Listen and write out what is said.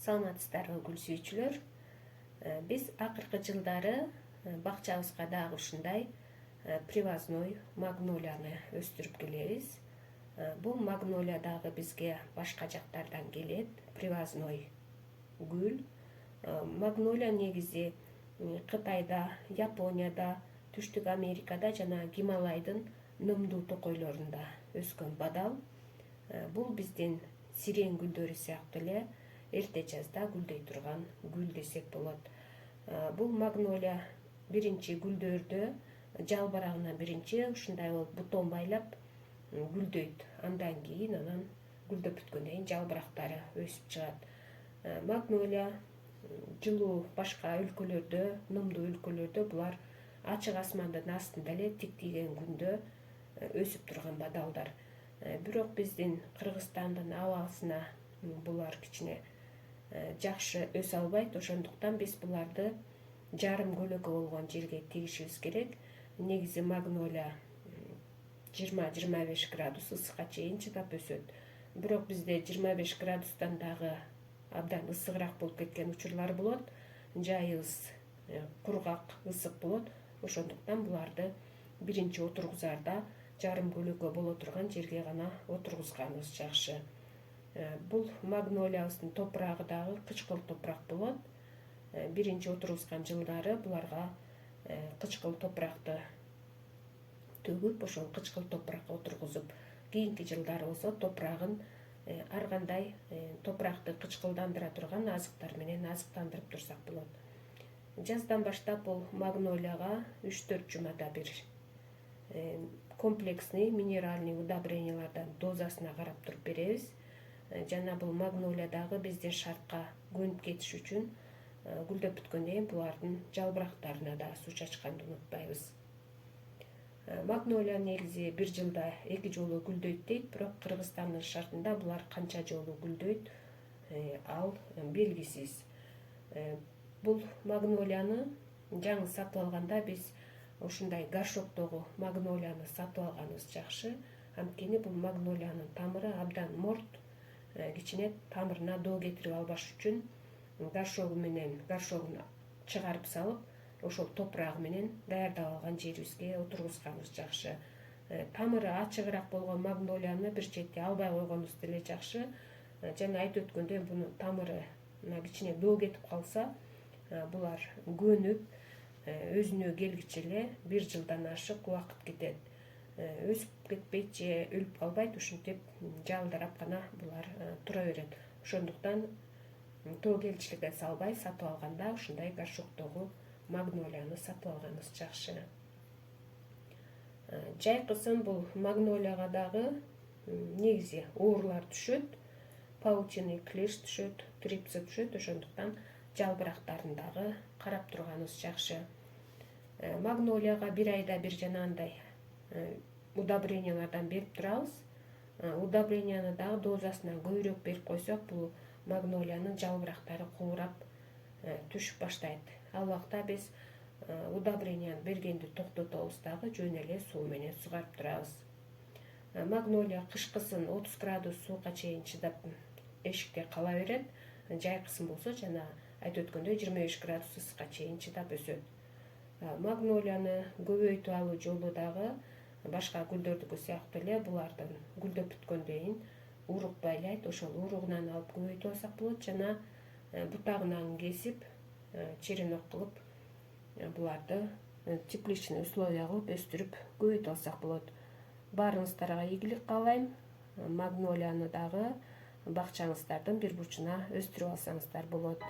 Саламатсыздарбы гүл сүйүүчүлөр. Биз акыркы жылдары бакчабызга дагы ушундай привозной магнолияны өстүрүп келебиз. Бул магнолия дагы бизге башка жактардан келет, привозной гүл. Магнолия негизи Кытайда, Японияда, Түштүк Америкада жана Гималайдын нымдуу токойлорунда өскөн бадал. Бул биздин сирен гүлдөрү сыяктуу эле эрте жазда гүлдөй турган гүл десек болот. Бул магнолия биринчи гүлдөрдө жалбырагына биринчи ушундай болуп бутон байлап гүлдөйт. Андан кийин анан гүлдөп бүткөндөн кийин жалбырактары өсүп чыгат. Магнолия жылуу башка өлкөлөрдө, нымдуу өлкөлөрдө булар ачык асмандын астында эле тиктейген күндө өсүп турган бадалдар. Бирок биздин Кыргызстандын абалысына булар кичине жакшы өсө албайт. Ошондуктан биз буларды жарым көлөкө болгон жерге тигишибиз керек. Негизи магнолия 20-25 градус ысыкка чейин чыдап өсөт. Бирок бизде 25 градустан дагы абдан ысыгыраак болуп кеткен учурлар болот. Жайыбыз кургак, ысык болот. Ошондуктан буларды биринчи отургузарда жарым көлөкө боло турган жерге гана отургузганыбыз жакшы. Бул магнолиябыздын топурагы дагы кычкыл топурак болот. Биринчи отургузган жылдары буларга кычкыл топуракты төгүп, ошол кычкыл топуракка отургузуп, кийинки жылдары болсо топурагын ар кандай топуракты кычкылдандыра турган азыктар менен азыктандырып турсак болот. Жаздан баштап бул магнолияга 3-4 жумада бир комплексный минеральный удобрениялардан дозасына карап туруп беребиз. Жана бул магнолия дагы биздин шартка көнүп кетиш үчүн гүлдөп бүткөндөн кийин булардын жалбырактарына да суу чачканды унутпайбыз. Магнолия негизи бир жылда 2 жолу гүлдөйт дейт, бирок Кыргызстандын шартында булар канча жолу гүлдөйт, ал белгисиз. Бул магнолияны жаңы сатып алганда биз ушундай горшоктогу магнолияны сатып алганыбыз жакшы. Анткени бул магнолиянын тамыры абдан морт, кичине тамырына доо кетирип албаш үчүн горшогун чыгарып салып, ошол топурагы менен даярдап алган жерибизге отургузганыбыз жакшы. Тамыры ачыгыраак болгон магнолияны бир четке албай койгонубуз деле жакшы. Жана айтып өткөндөй, бунун тамырына кичине доо кетип калса, булар көнүп, өзүнө келгиче эле бир жылдан ашык убакыт кетет. Өсүп кетпейт же өлүп калбайт, ушинтип жалдырап гана булар тура берет. Ошондуктан тоо келчиликке салбай сатып алганда ушундай горшоктогу магнолияны сатып алганыбыз жакшы. Жайкысын бул магнолияга дагы негизи оорулар түшөт, паутины клеш түшөт, трипсы түшөт. Ошондуктан жалбырактарын дагы карап турганыбыз жакшы. Магнолияга бир айда бир жанагындай удобрениялардан берип турабыз. Удобренияны дагы дозасынан көбүрөөк берип койсок, бул магнолиянын жалбырактары куурап түшүп баштайт. Ал убакта биз удобренияны бергенди токтотобуз дагы жөн эле суу менен сугарып турабыз. Магнолия кышкысын 30 градус суукка чейин чыдап эшикте кала берет. Жайкысын болсо жана айтып өткөндөй 25 градус ысыкка чейин чыдап өсөт. Магнолияны көбөйтүп алуу жолу дагы башка гүлдөрдүкү сыяктуу эле булардын гүлдөп бүткөндөн кийин урук байлайт. Ошол уругунан алып көбөйтүп алсак болот, жана бутагынан кесип черенок кылып буларды тепличный условия кылып өстүрүп көбөйтүп алсак болот. Баарыңыздарга ийгилик каалайм. Магнолияны дагы бакчаңыздардын бир бурчуна өстүрүп алсаңыздар болот.